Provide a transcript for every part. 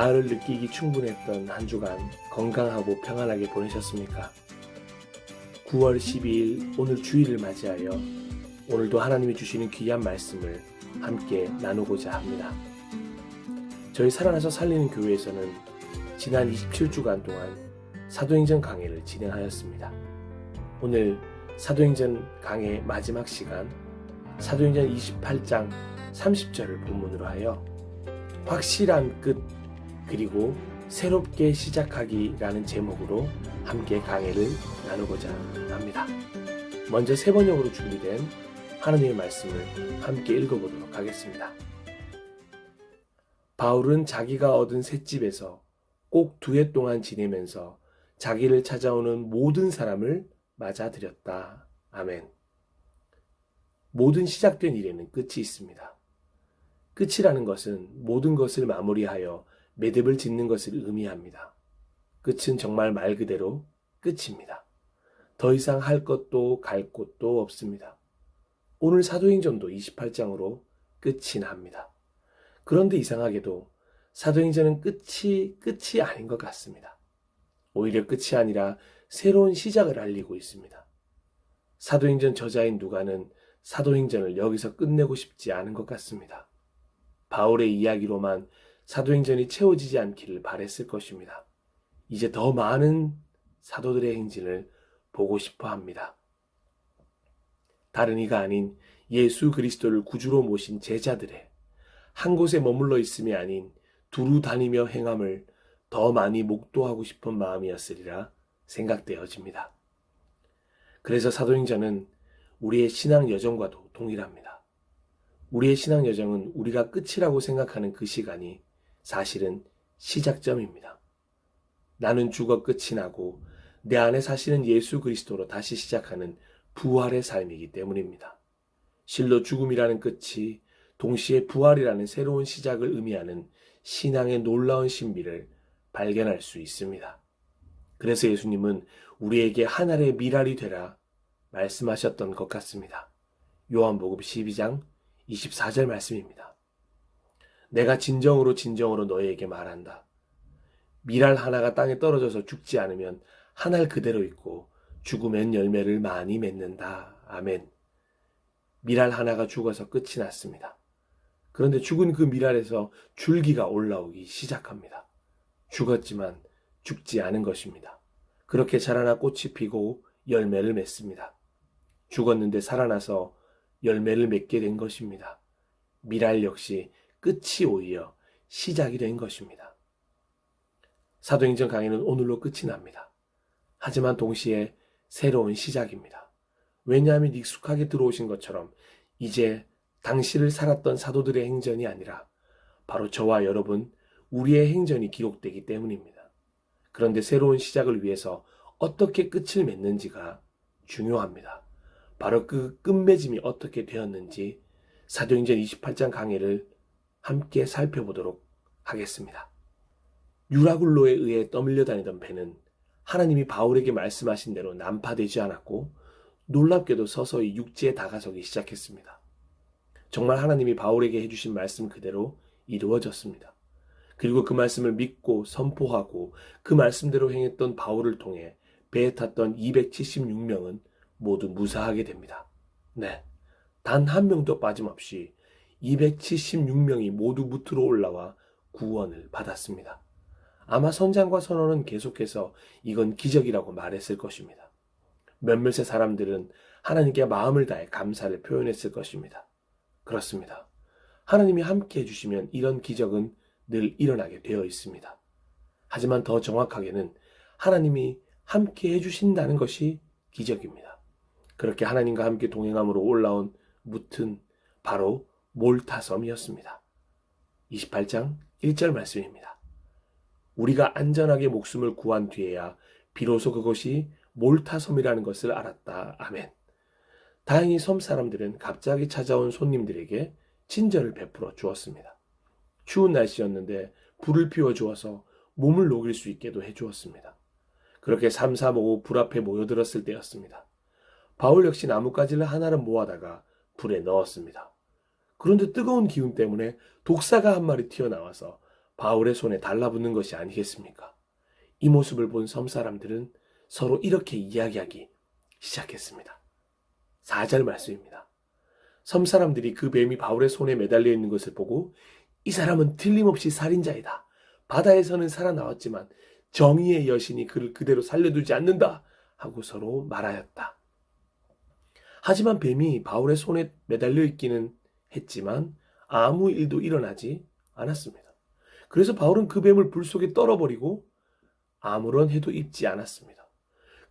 가을을 느끼기 충분했던 한 주간 건강하고 평안하게 보내셨습니까? 9월 12일 오늘 주일을 맞이하여 오늘도 하나님이 주시는 귀한 말씀을 함께 나누고자 합니다. 저희 살아나서 살리는 교회에서는 지난 27주간 동안 사도행전 강해를 진행하였습니다. 오늘 사도행전 강해 마지막 시간 사도행전 28장 30절을 본문으로 하여 확실한 끝 그리고 새롭게 시작하기라는 제목으로 함께 강해를 나누고자 합니다. 먼저 세 번역으로 준비된 하나님의 말씀을 함께 읽어보도록 하겠습니다. 바울은 자기가 얻은 셋집에서 꼭 2해 동안 지내면서 자기를 찾아오는 모든 사람을 맞아들였다. 아멘. 모든 시작된 일에는 끝이 있습니다. 끝이라는 것은 모든 것을 마무리하여 매듭을 짓는 것을 의미합니다. 끝은 정말 말 그대로 끝입니다. 더 이상 할 것도 갈 곳도 없습니다. 오늘 사도행전도 28장으로 끝이 납니다. 그런데 이상하게도 사도행전은 끝이 아닌 것 같습니다. 오히려 끝이 아니라 새로운 시작을 알리고 있습니다. 사도행전 저자인 누가는 사도행전을 여기서 끝내고 싶지 않은 것 같습니다. 바울의 이야기로만 사도행전이 채워지지 않기를 바랬을 것입니다. 이제 더 많은 사도들의 행진을 보고 싶어 합니다. 다른 이가 아닌 예수 그리스도를 구주로 모신 제자들의 한 곳에 머물러 있음이 아닌 두루 다니며 행함을 더 많이 목도하고 싶은 마음이었으리라 생각되어집니다. 그래서 사도행전은 우리의 신앙 여정과도 동일합니다. 우리의 신앙 여정은 우리가 끝이라고 생각하는 그 시간이 사실은 시작점입니다. 나는 죽어 끝이 나고 내 안에 사시는 예수 그리스도로 다시 시작하는 부활의 삶이기 때문입니다. 실로 죽음이라는 끝이 동시에 부활이라는 새로운 시작을 의미하는 신앙의 놀라운 신비를 발견할 수 있습니다. 그래서 예수님은 우리에게 한 알의 밀알이 되라 말씀하셨던 것 같습니다. 요한복음 12장 24절 말씀입니다. 내가 진정으로 너희에게 말한다. 밀알 하나가 땅에 떨어져서 죽지 않으면 한 알 그대로 있고 죽으면 열매를 많이 맺는다. 아멘. 밀알 하나가 죽어서 끝이 났습니다. 그런데 죽은 그 밀알에서 줄기가 올라오기 시작합니다. 죽었지만 죽지 않은 것입니다. 그렇게 자라나 꽃이 피고 열매를 맺습니다. 죽었는데 살아나서 열매를 맺게 된 것입니다. 밀알 역시 끝이 오히려 시작이 된 것입니다. 사도행전 강해는 오늘로 끝이 납니다. 하지만 동시에 새로운 시작입니다. 왜냐하면 익숙하게 들어오신 것처럼 이제 당시를 살았던 사도들의 행전이 아니라 바로 저와 여러분, 우리의 행전이 기록되기 때문입니다. 그런데 새로운 시작을 위해서 어떻게 끝을 맺는지가 중요합니다. 바로 그 끝맺음이 어떻게 되었는지 사도행전 28장 강해를 함께 살펴보도록 하겠습니다. 유라굴로에 의해 떠밀려 다니던 배는 하나님이 바울에게 말씀하신 대로 난파되지 않았고 놀랍게도 서서히 육지에 다가서기 시작했습니다. 정말 하나님이 바울에게 해주신 말씀 그대로 이루어졌습니다. 그리고 그 말씀을 믿고 선포하고 그 말씀대로 행했던 바울을 통해 배에 탔던 276명은 모두 무사하게 됩니다. 네, 단 한 명도 빠짐없이 276명이 모두 무트로 올라와 구원을 받았습니다. 아마 선장과 선원은 계속해서 이건 기적이라고 말했을 것입니다. 몇몇의 사람들은 하나님께 마음을 다해 감사를 표현했을 것입니다. 그렇습니다. 하나님이 함께 해주시면 이런 기적은 늘 일어나게 되어 있습니다. 하지만 더 정확하게는 하나님이 함께 해주신다는 것이 기적입니다. 그렇게 하나님과 함께 동행함으로 올라온 무튼 바로 몰타섬이었습니다. 28장 1절 말씀입니다. 우리가 안전하게 목숨을 구한 뒤에야 비로소 그것이 몰타섬이라는 것을 알았다. 아멘. 다행히 섬 사람들은 갑자기 찾아온 손님들에게 친절을 베풀어 주었습니다. 추운 날씨였는데 불을 피워 주어서 몸을 녹일 수 있게도 해주었습니다. 그렇게 삼삼오오 불 앞에 모여들었을 때였습니다. 바울 역시 나뭇가지를 하나를 모아다가 불에 넣었습니다. 그런데 뜨거운 기운 때문에 독사가 한 마리 튀어나와서 바울의 손에 달라붙는 것이 아니겠습니까? 이 모습을 본 섬 사람들은 서로 이렇게 이야기하기 시작했습니다. 4절 말씀입니다. 섬 사람들이 그 뱀이 바울의 손에 매달려 있는 것을 보고 이 사람은 틀림없이 살인자이다. 바다에서는 살아나왔지만 정의의 여신이 그를 그대로 살려두지 않는다 하고 서로 말하였다. 하지만 뱀이 바울의 손에 매달려 있기는 했지만 아무 일도 일어나지 않았습니다. 그래서 바울은 그 뱀을 불 속에 떨어버리고 아무런 해도 입지 않았습니다.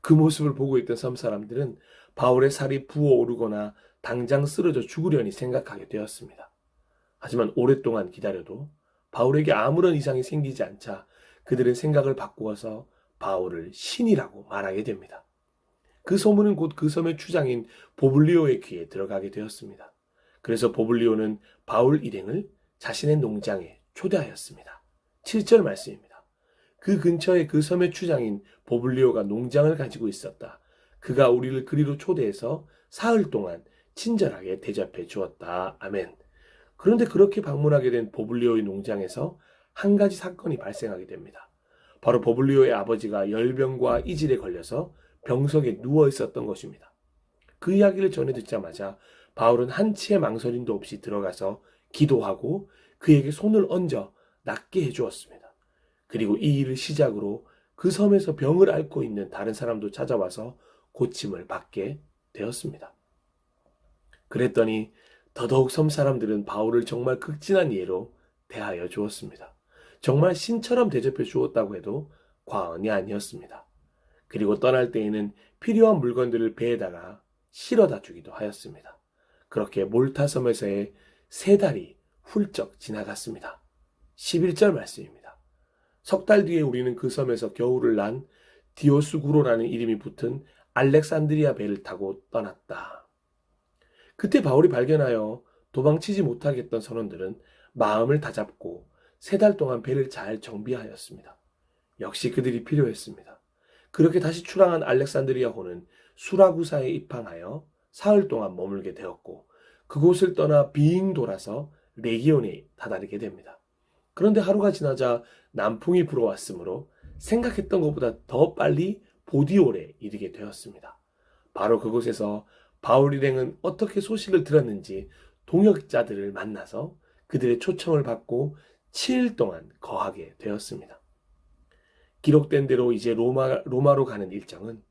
그 모습을 보고 있던 섬 사람들은 바울의 살이 부어오르거나 당장 쓰러져 죽으려니 생각하게 되었습니다. 하지만 오랫동안 기다려도 바울에게 아무런 이상이 생기지 않자 그들은 생각을 바꾸어서 바울을 신이라고 말하게 됩니다. 그 소문은 곧 그 섬의 추장인 보블리오의 귀에 들어가게 되었습니다. 그래서 보블리오는 바울 일행을 자신의 농장에 초대하였습니다. 7절 말씀입니다. 그 근처에 그 섬의 추장인 보블리오가 농장을 가지고 있었다. 그가 우리를 그리로 초대해서 사흘 동안 친절하게 대접해 주었다. 아멘. 그런데 그렇게 방문하게 된 보블리오의 농장에서 한 가지 사건이 발생하게 됩니다. 바로 보블리오의 아버지가 열병과 이질에 걸려서 병석에 누워 있었던 것입니다. 그 이야기를 전해 듣자마자 바울은 한치의 망설임도 없이 들어가서 기도하고 그에게 손을 얹어 낫게 해주었습니다. 그리고 이 일을 시작으로 그 섬에서 병을 앓고 있는 다른 사람도 찾아와서 고침을 받게 되었습니다. 그랬더니 더더욱 섬 사람들은 바울을 정말 극진한 예로 대하여 주었습니다. 정말 신처럼 대접해 주었다고 해도 과언이 아니었습니다. 그리고 떠날 때에는 필요한 물건들을 배에다가 실어다 주기도 하였습니다. 그렇게 몰타섬에서의 3달이 훌쩍 지나갔습니다. 11절 말씀입니다. 석 달 뒤에 우리는 그 섬에서 겨울을 난 디오스구로라는 이름이 붙은 알렉산드리아 배를 타고 떠났다. 그때 바울이 발견하여 도망치지 못하겠던 선원들은 마음을 다잡고 3달 동안 배를 잘 정비하였습니다. 역시 그들이 필요했습니다. 그렇게 다시 출항한 알렉산드리아호는 수라구사에 입항하여 사흘 동안 머물게 되었고 그곳을 떠나 빙 돌아서 레기온에 다다르게 됩니다. 그런데 하루가 지나자 남풍이 불어왔으므로 생각했던 것보다 더 빨리 보디올에 이르게 되었습니다. 바로 그곳에서 바울 일행은 어떻게 소식을 들었는지 동역자들을 만나서 그들의 초청을 받고 7일 동안 거하게 되었습니다. 기록된 대로 이제 로마로 가는 일정은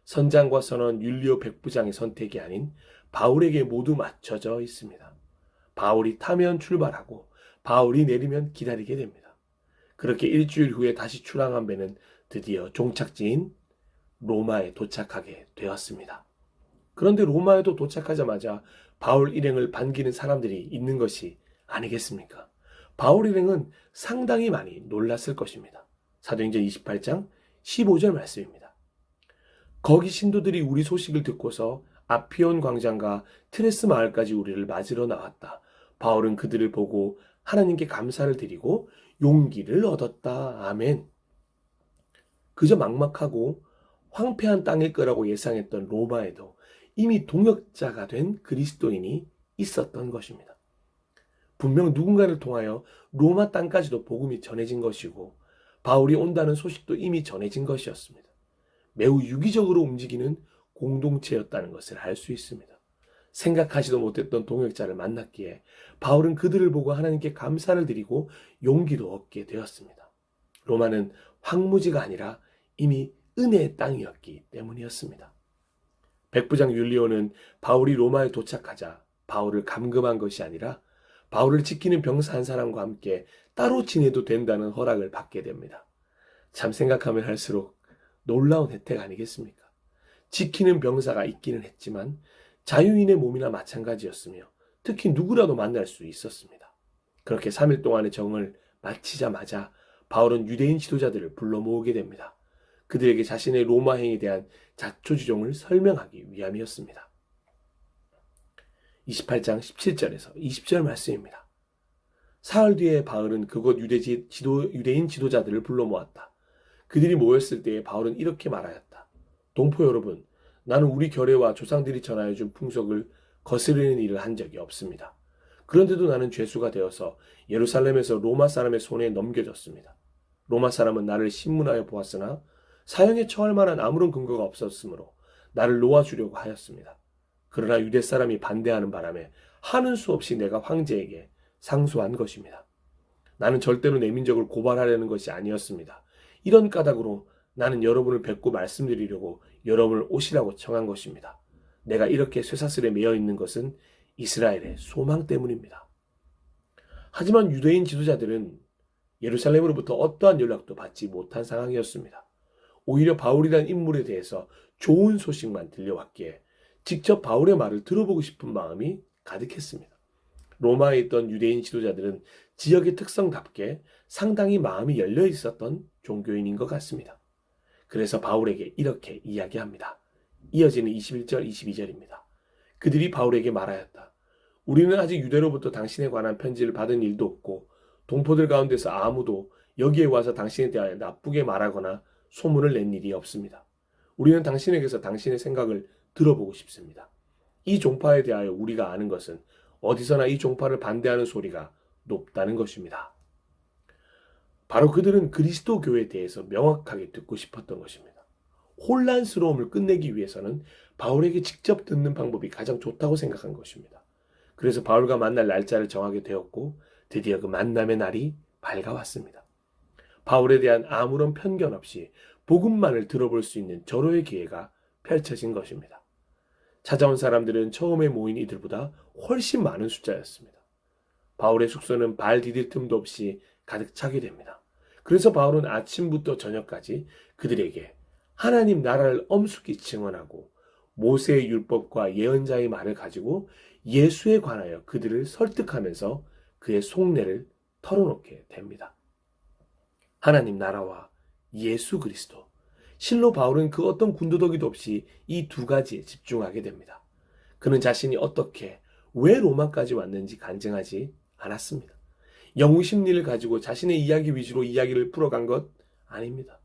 선장과 선원 율리오 백부장의 선택이 아닌 바울에게 모두 맞춰져 있습니다. 바울이 타면 출발하고 바울이 내리면 기다리게 됩니다. 그렇게 일주일 후에 다시 출항한 배는 드디어 종착지인 로마에 도착하게 되었습니다. 그런데 로마에도 도착하자마자 바울 일행을 반기는 사람들이 있는 것이 아니겠습니까? 바울 일행은 상당히 많이 놀랐을 것입니다. 사도행전 28장 15절 말씀입니다. 거기 신도들이 우리 소식을 듣고서 아피온 광장과 트레스 마을까지 우리를 맞으러 나왔다. 바울은 그들을 보고 하나님께 감사를 드리고 용기를 얻었다. 아멘. 그저 막막하고 황폐한 땅일 거라고 예상했던 로마에도 이미 동역자가 된 그리스도인이 있었던 것입니다. 분명 누군가를 통하여 로마 땅까지도 복음이 전해진 것이고 바울이 온다는 소식도 이미 전해진 것이었습니다. 매우 유기적으로 움직이는 공동체였다는 것을 알 수 있습니다. 생각하지도 못했던 동역자를 만났기에 바울은 그들을 보고 하나님께 감사를 드리고 용기도 얻게 되었습니다. 로마는 황무지가 아니라 이미 은혜의 땅이었기 때문이었습니다. 백부장 율리오는 바울이 로마에 도착하자 바울을 감금한 것이 아니라 바울을 지키는 병사 한 사람과 함께 따로 지내도 된다는 허락을 받게 됩니다. 참 생각하면 할수록 놀라운 혜택 아니겠습니까? 지키는 병사가 있기는 했지만 자유인의 몸이나 마찬가지였으며 특히 누구라도 만날 수 있었습니다. 그렇게 3일 동안의 정을 마치자마자 바울은 유대인 지도자들을 불러 모으게 됩니다. 그들에게 자신의 로마행에 대한 자초지종을 설명하기 위함이었습니다. 28장 17절에서 20절 말씀입니다. 사흘 뒤에 바울은 그곳 유대인 지도자들을 불러 모았다. 그들이 모였을 때에 바울은 이렇게 말하였다. 동포 여러분, 나는 우리 결례와 조상들이 전하여 준 풍속을 거스르는 일을 한 적이 없습니다. 그런데도 나는 죄수가 되어서 예루살렘에서 로마 사람의 손에 넘겨졌습니다. 로마 사람은 나를 신문하여 보았으나 사형에 처할 만한 아무런 근거가 없었으므로 나를 놓아주려고 하였습니다. 그러나 유대 사람이 반대하는 바람에 하는 수 없이 내가 황제에게 상소한 것입니다. 나는 절대로 내 민족을 고발하려는 것이 아니었습니다. 이런 까닭으로 나는 여러분을 뵙고 말씀드리려고 여러분을 오시라고 청한 것입니다. 내가 이렇게 쇠사슬에 매여 있는 것은 이스라엘의 소망 때문입니다. 하지만 유대인 지도자들은 예루살렘으로부터 어떠한 연락도 받지 못한 상황이었습니다. 오히려 바울이라는 인물에 대해서 좋은 소식만 들려왔기에 직접 바울의 말을 들어보고 싶은 마음이 가득했습니다. 로마에 있던 유대인 지도자들은 지역의 특성답게 상당히 마음이 열려 있었던 종교인인 것 같습니다. 그래서 바울에게 이렇게 이야기합니다. 이어지는 21절, 22절입니다. 그들이 바울에게 말하였다. 우리는 아직 유대로부터 당신에 관한 편지를 받은 일도 없고 동포들 가운데서 아무도 여기에 와서 당신에 대하여 나쁘게 말하거나 소문을 낸 일이 없습니다. 우리는 당신에게서 당신의 생각을 들어보고 싶습니다. 이 종파에 대하여 우리가 아는 것은 어디서나 이 종파를 반대하는 소리가 높다는 것입니다. 바로 그들은 그리스도 교회에 대해서 명확하게 듣고 싶었던 것입니다. 혼란스러움을 끝내기 위해서는 바울에게 직접 듣는 방법이 가장 좋다고 생각한 것입니다. 그래서 바울과 만날 날짜를 정하게 되었고 드디어 그 만남의 날이 밝아왔습니다. 바울에 대한 아무런 편견 없이 복음만을 들어볼 수 있는 절호의 기회가 펼쳐진 것입니다. 찾아온 사람들은 처음에 모인 이들보다 훨씬 많은 숫자였습니다. 바울의 숙소는 발 디딜 틈도 없이 가득 차게 됩니다. 그래서 바울은 아침부터 저녁까지 그들에게 하나님 나라를 엄숙히 증언하고 모세의 율법과 예언자의 말을 가지고 예수에 관하여 그들을 설득하면서 그의 속내를 털어놓게 됩니다. 하나님 나라와 예수 그리스도. 실로 바울은 그 어떤 군더더기도 없이 이 두 가지에 집중하게 됩니다. 그는 자신이 어떻게, 왜 로마까지 왔는지 간증하지 않았습니다. 영웅 심리를 가지고 자신의 이야기 위주로 이야기를 풀어간 것 아닙니다.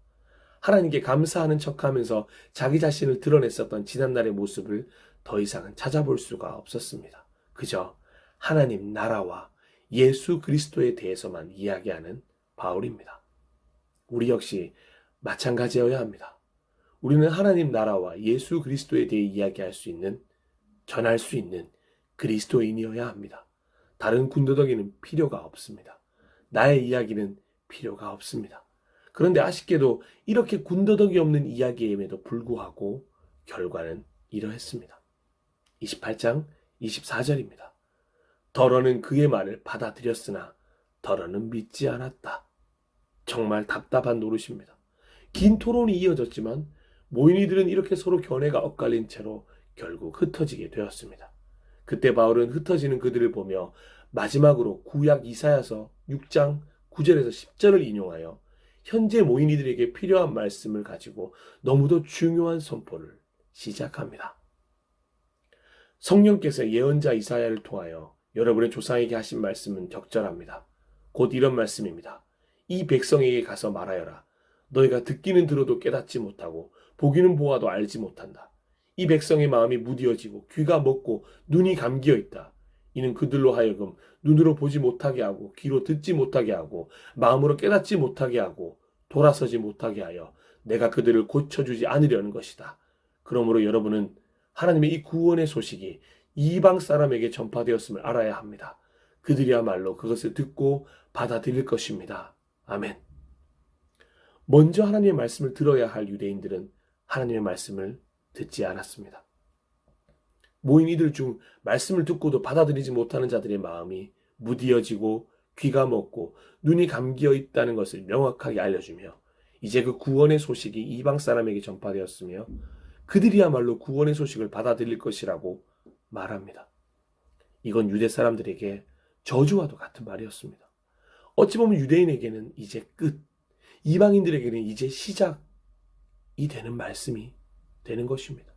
하나님께 감사하는 척하면서 자기 자신을 드러냈었던 지난날의 모습을 더 이상은 찾아볼 수가 없었습니다. 그저 하나님 나라와 예수 그리스도에 대해서만 이야기하는 바울입니다. 우리 역시 마찬가지여야 합니다. 우리는 하나님 나라와 예수 그리스도에 대해 이야기할 수 있는, 전할 수 있는 그리스도인이어야 합니다. 다른 군더더기는 필요가 없습니다. 나의 이야기는 필요가 없습니다. 그런데 아쉽게도 이렇게 군더더기 없는 이야기임에도 불구하고 결과는 이러했습니다. 28장 24절입니다. 더러는 그의 말을 받아들였으나 더러는 믿지 않았다. 정말 답답한 노릇입니다. 긴 토론이 이어졌지만 모인이들은 이렇게 서로 견해가 엇갈린 채로 결국 흩어지게 되었습니다. 그때 바울은 흩어지는 그들을 보며 마지막으로 구약 이사야서 6장 9절에서 10절을 인용하여 현재 모인이들에게 필요한 말씀을 가지고 너무도 중요한 선포를 시작합니다. 성령께서 예언자 이사야를 통하여 여러분의 조상에게 하신 말씀은 적절합니다. 곧 이런 말씀입니다. 이 백성에게 가서 말하여라. 너희가 듣기는 들어도 깨닫지 못하고 보기는 보아도 알지 못한다. 이 백성의 마음이 무디어지고 귀가 먹고 눈이 감기어 있다. 이는 그들로 하여금 눈으로 보지 못하게 하고 귀로 듣지 못하게 하고 마음으로 깨닫지 못하게 하고 돌아서지 못하게 하여 내가 그들을 고쳐주지 않으려는 것이다. 그러므로 여러분은 하나님의 이 구원의 소식이 이방 사람에게 전파되었음을 알아야 합니다. 그들이야말로 그것을 듣고 받아들일 것입니다. 아멘. 먼저 하나님의 말씀을 들어야 할 유대인들은 하나님의 말씀을 듣지 않았습니다. 모인 이들 중 말씀을 듣고도 받아들이지 못하는 자들의 마음이 무디어지고 귀가 먹고 눈이 감기어 있다는 것을 명확하게 알려주며 이제 그 구원의 소식이 이방 사람에게 전파되었으며 그들이야말로 구원의 소식을 받아들일 것이라고 말합니다. 이건 유대 사람들에게 저주와도 같은 말이었습니다. 어찌 보면 유대인에게는 이제 끝, 이방인들에게는 이제 시작이 되는 말씀이 되는 것입니다.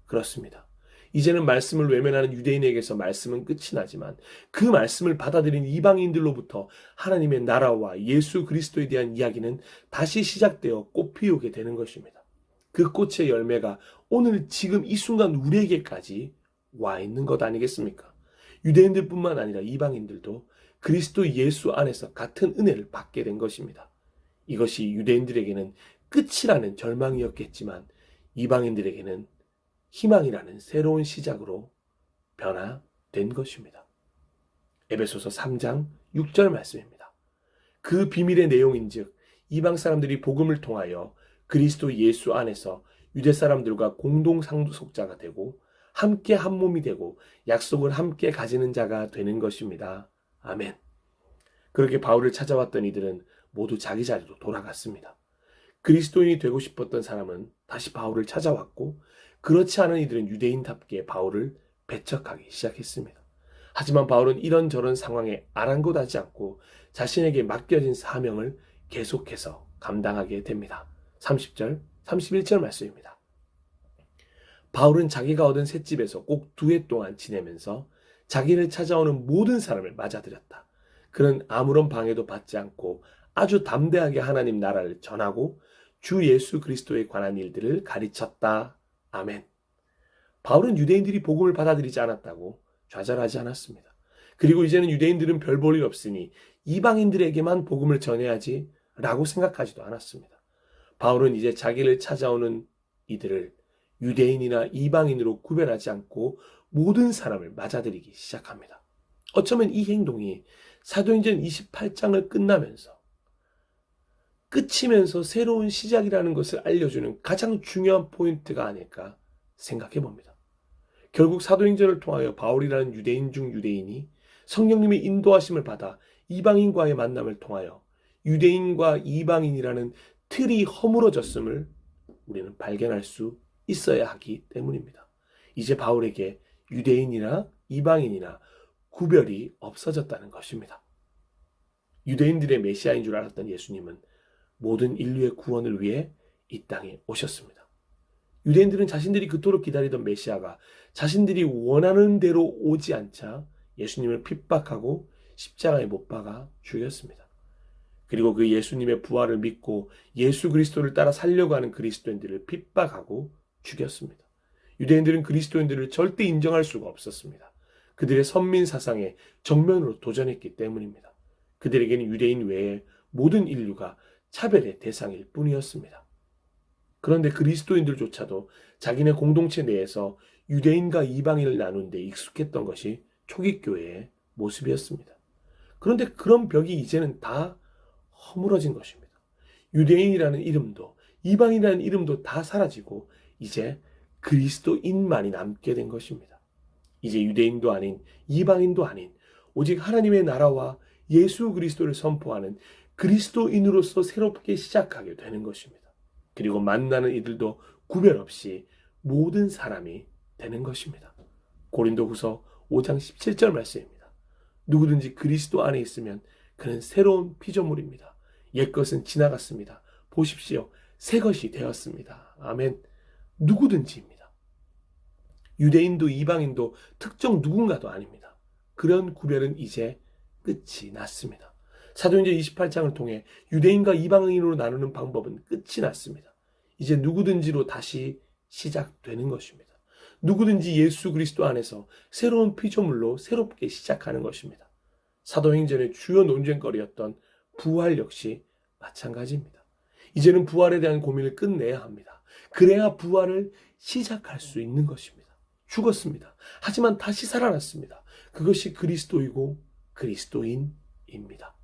그렇습니다. 이제는 말씀을 외면하는 유대인에게서 말씀은 끝이 나지만 그 말씀을 받아들인 이방인들로부터 하나님의 나라와 예수 그리스도에 대한 이야기는 다시 시작되어 꽃 피우게 되는 것입니다. 그 꽃의 열매가 오늘 지금 이 순간 우리에게까지 와 있는 것 아니겠습니까? 유대인들뿐만 아니라 이방인들도 그리스도 예수 안에서 같은 은혜를 받게 된 것입니다. 이것이 유대인들에게는 끝이라는 절망이었겠지만 이방인들에게는 희망이라는 새로운 시작으로 변화된 것입니다. 에베소서 3장 6절 말씀입니다. 그 비밀의 내용인즉 이방 사람들이 복음을 통하여 그리스도 예수 안에서 유대 사람들과 공동 상속자가 되고 함께 한 몸이 되고 약속을 함께 가지는 자가 되는 것입니다. 아멘. 그렇게 바울을 찾아왔던 이들은 모두 자기 자리로 돌아갔습니다. 그리스도인이 되고 싶었던 사람은 다시 바울을 찾아왔고 그렇지 않은 이들은 유대인답게 바울을 배척하기 시작했습니다. 하지만 바울은 이런저런 상황에 아랑곳하지 않고 자신에게 맡겨진 사명을 계속해서 감당하게 됩니다. 30절, 31절 말씀입니다. 바울은 자기가 얻은 셋집에서 꼭 2해 동안 지내면서 자기를 찾아오는 모든 사람을 맞아들였다. 그는 아무런 방해도 받지 않고 아주 담대하게 하나님 나라를 전하고 주 예수 그리스도에 관한 일들을 가르쳤다. 아멘. 바울은 유대인들이 복음을 받아들이지 않았다고 좌절하지 않았습니다. 그리고 이제는 유대인들은 별 볼 일 없으니 이방인들에게만 복음을 전해야지 라고 생각하지도 않았습니다. 바울은 이제 자기를 찾아오는 이들을 유대인이나 이방인으로 구별하지 않고 모든 사람을 맞아들이기 시작합니다. 어쩌면 이 행동이 사도행전 28장을 끝이면서 새로운 시작이라는 것을 알려주는 가장 중요한 포인트가 아닐까 생각해 봅니다. 결국 사도행전을 통하여 바울이라는 유대인 중 유대인이 성령님의 인도하심을 받아 이방인과의 만남을 통하여 유대인과 이방인이라는 틀이 허물어졌음을 우리는 발견할 수 있어야 하기 때문입니다. 이제 바울에게 유대인이나 이방인이나 구별이 없어졌다는 것입니다. 유대인들의 메시아인 줄 알았던 예수님은 모든 인류의 구원을 위해 이 땅에 오셨습니다. 유대인들은 자신들이 그토록 기다리던 메시아가 자신들이 원하는 대로 오지 않자 예수님을 핍박하고 십자가에 못 박아 죽였습니다. 그리고 그 예수님의 부활을 믿고 예수 그리스도를 따라 살려고 하는 그리스도인들을 핍박하고 죽였습니다. 유대인들은 그리스도인들을 절대 인정할 수가 없었습니다. 그들의 선민 사상에 정면으로 도전했기 때문입니다. 그들에게는 유대인 외에 모든 인류가 차별의 대상일 뿐이었습니다. 그런데 그리스도인들조차도 자기네 공동체 내에서 유대인과 이방인을 나눈 데 익숙했던 것이 초기 교회의 모습이었습니다. 그런데 그런 벽이 이제는 다 허물어진 것입니다. 유대인이라는 이름도 이방인이라는 이름도 다 사라지고 이제 그리스도인만이 남게 된 것입니다. 이제 유대인도 아닌 이방인도 아닌 오직 하나님의 나라와 예수 그리스도를 선포하는 그리스도인으로서 새롭게 시작하게 되는 것입니다. 그리고 만나는 이들도 구별 없이 모든 사람이 되는 것입니다. 고린도후서 5장 17절 말씀입니다. 누구든지 그리스도 안에 있으면 그는 새로운 피조물입니다. 옛것은 지나갔습니다. 보십시오. 새 것이 되었습니다. 아멘. 누구든지입니다. 유대인도 이방인도 특정 누군가도 아닙니다. 그런 구별은 이제 끝이 났습니다. 사도행전 28장을 통해 유대인과 이방인으로 나누는 방법은 끝이 났습니다. 이제 누구든지로 다시 시작되는 것입니다. 누구든지 예수 그리스도 안에서 새로운 피조물로 새롭게 시작하는 것입니다. 사도행전의 주요 논쟁거리였던 부활 역시 마찬가지입니다. 이제는 부활에 대한 고민을 끝내야 합니다. 그래야 부활을 시작할 수 있는 것입니다. 죽었습니다. 하지만 다시 살아났습니다. 그것이 그리스도이고 그리스도인입니다.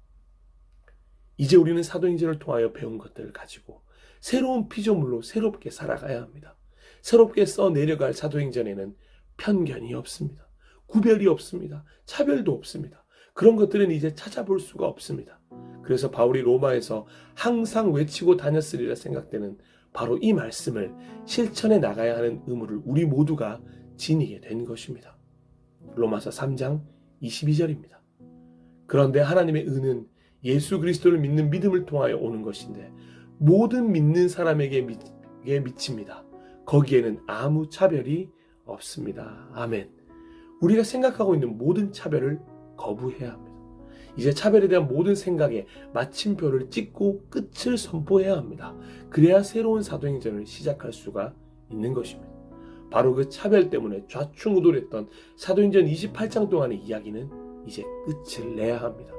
이제 우리는 사도행전을 통하여 배운 것들을 가지고 새로운 피조물로 새롭게 살아가야 합니다. 새롭게 써내려갈 사도행전에는 편견이 없습니다. 구별이 없습니다. 차별도 없습니다. 그런 것들은 이제 찾아볼 수가 없습니다. 그래서 바울이 로마에서 항상 외치고 다녔으리라 생각되는 바로 이 말씀을 실천해 나가야 하는 의무를 우리 모두가 지니게 된 것입니다. 로마서 3장 22절입니다. 그런데 하나님의 은은 예수 그리스도를 믿는 믿음을 통하여 오는 것인데 모든 믿는 사람에게 미칩니다. 거기에는 아무 차별이 없습니다. 아멘. 우리가 생각하고 있는 모든 차별을 거부해야 합니다. 이제 차별에 대한 모든 생각에 마침표를 찍고 끝을 선포해야 합니다. 그래야 새로운 사도행전을 시작할 수가 있는 것입니다. 바로 그 차별 때문에 좌충우돌했던 사도행전 28장 동안의 이야기는 이제 끝을 내야 합니다.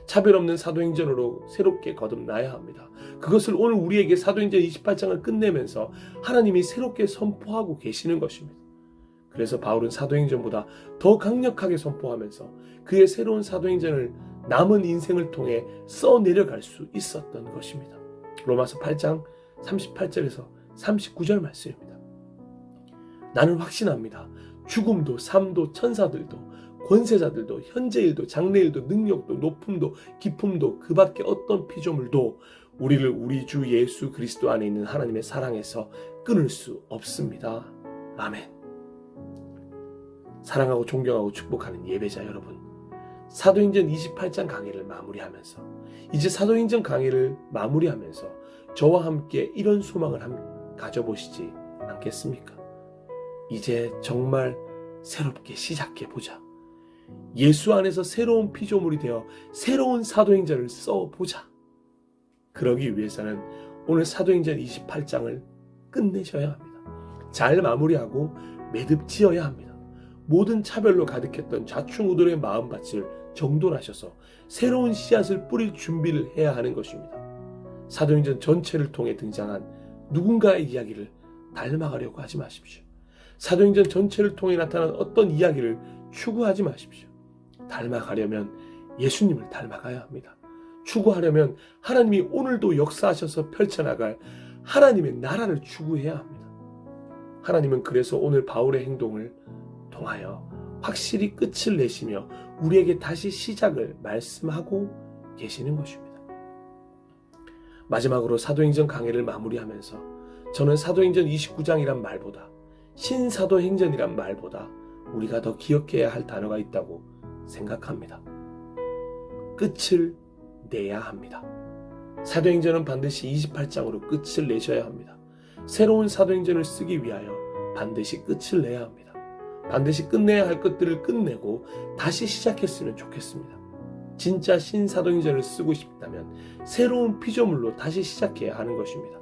차별 없는 사도행전으로 새롭게 거듭나야 합니다. 그것을 오늘 우리에게 사도행전 28장을 끝내면서 하나님이 새롭게 선포하고 계시는 것입니다. 그래서 바울은 사도행전보다 더 강력하게 선포하면서 그의 새로운 사도행전을 남은 인생을 통해 써내려갈 수 있었던 것입니다. 로마서 8장 38절에서 39절 말씀입니다. 나는 확신합니다. 죽음도 삶도 천사들도 권세자들도 현재일도 장래일도 능력도 높음도 깊음도 그 밖에 어떤 피조물도 우리를 우리 주 예수 그리스도 안에 있는 하나님의 사랑에서 끊을 수 없습니다. 아멘. 사랑하고 존경하고 축복하는 예배자 여러분, 사도행전 28장 강의를 마무리하면서 이제 사도행전 강의를 마무리하면서 저와 함께 이런 소망을 가져보시지 않겠습니까? 이제 정말 새롭게 시작해보자. 예수 안에서 새로운 피조물이 되어 새로운 사도행전을 써보자. 그러기 위해서는 오늘 사도행전 28장을 끝내셔야 합니다. 잘 마무리하고 매듭지어야 합니다. 모든 차별로 가득했던 좌충우돌의 마음밭을 정돈하셔서 새로운 씨앗을 뿌릴 준비를 해야 하는 것입니다. 사도행전 전체를 통해 등장한 누군가의 이야기를 닮아가려고 하지 마십시오. 사도행전 전체를 통해 나타난 어떤 이야기를 추구하지 마십시오. 닮아가려면 예수님을 닮아가야 합니다. 추구하려면 하나님이 오늘도 역사하셔서 펼쳐나갈 하나님의 나라를 추구해야 합니다. 하나님은 그래서 오늘 바울의 행동을 통하여 확실히 끝을 내시며 우리에게 다시 시작을 말씀하고 계시는 것입니다. 마지막으로 사도행전 강해를 마무리하면서 저는 사도행전 29장이란 말보다 신사도행전이란 말보다 우리가 더 기억해야 할 단어가 있다고 생각합니다. 끝을 내야 합니다. 사도행전은 반드시 28장으로 끝을 내셔야 합니다. 새로운 사도행전을 쓰기 위하여 반드시 끝을 내야 합니다. 반드시 끝내야 할 것들을 끝내고 다시 시작했으면 좋겠습니다. 진짜 신사도행전을 쓰고 싶다면 새로운 피조물로 다시 시작해야 하는 것입니다.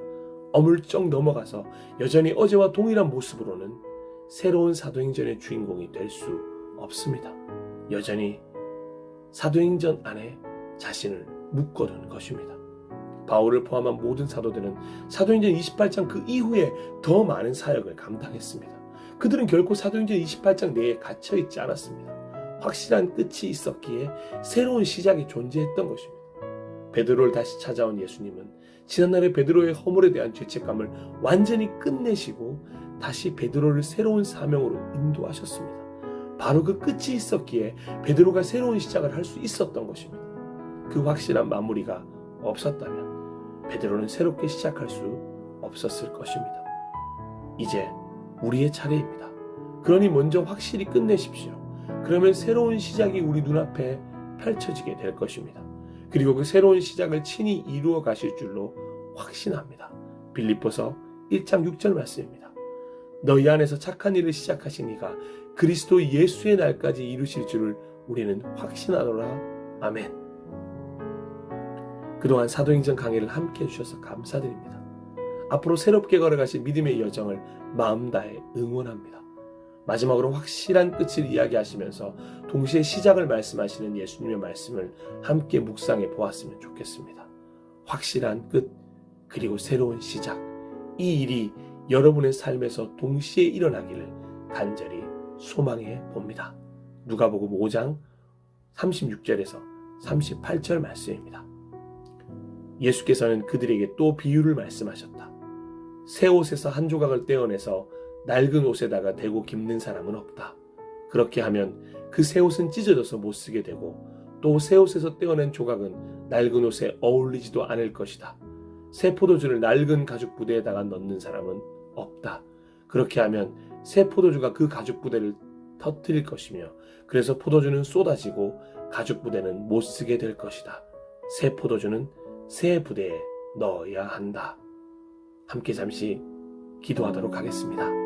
어물쩍 넘어가서 여전히 어제와 동일한 모습으로는 새로운 사도행전의 주인공이 될 수 없습니다. 여전히 사도행전 안에 자신을 묶어둔 것입니다. 바울을 포함한 모든 사도들은 사도행전 28장 그 이후에 더 많은 사역을 감당했습니다. 그들은 결코 사도행전 28장 내에 갇혀있지 않았습니다. 확실한 끝이 있었기에 새로운 시작이 존재했던 것입니다. 베드로를 다시 찾아온 예수님은 지난날의 베드로의 허물에 대한 죄책감을 완전히 끝내시고 다시 베드로를 새로운 사명으로 인도하셨습니다. 바로 그 끝이 있었기에 베드로가 새로운 시작을 할 수 있었던 것입니다. 그 확실한 마무리가 없었다면 베드로는 새롭게 시작할 수 없었을 것입니다. 이제 우리의 차례입니다. 그러니 먼저 확실히 끝내십시오. 그러면 새로운 시작이 우리 눈앞에 펼쳐지게 될 것입니다. 그리고 그 새로운 시작을 친히 이루어 가실 줄로 확신합니다. 빌립보서 1장 6절 말씀입니다. 너희 안에서 착한 일을 시작하신 이가 그리스도 예수의 날까지 이루실 줄을 우리는 확신하노라. 아멘. 그동안 사도행전 강의를 함께 해주셔서 감사드립니다. 앞으로 새롭게 걸어가실 믿음의 여정을 마음 다해 응원합니다. 마지막으로 확실한 끝을 이야기하시면서 동시에 시작을 말씀하시는 예수님의 말씀을 함께 묵상해 보았으면 좋겠습니다. 확실한 끝, 그리고 새로운 시작, 이 일이 여러분의 삶에서 동시에 일어나기를 간절히 소망해 봅니다. 누가복음 5장 36절에서 38절 말씀입니다. 예수께서는 그들에게 또 비유를 말씀하셨다. 새 옷에서 한 조각을 떼어내서 낡은 옷에다가 대고 깁는 사람은 없다. 그렇게 하면 그 새 옷은 찢어져서 못 쓰게 되고 또 새 옷에서 떼어낸 조각은 낡은 옷에 어울리지도 않을 것이다. 새 포도주를 낡은 가죽 부대에다가 넣는 사람은 없다. 그렇게 하면 새 포도주가 그 가죽 부대를 터뜨릴 것이며 그래서 포도주는 쏟아지고 가죽 부대는 못 쓰게 될 것이다. 새 포도주는 새 부대에 넣어야 한다. 함께 잠시 기도하도록 하겠습니다.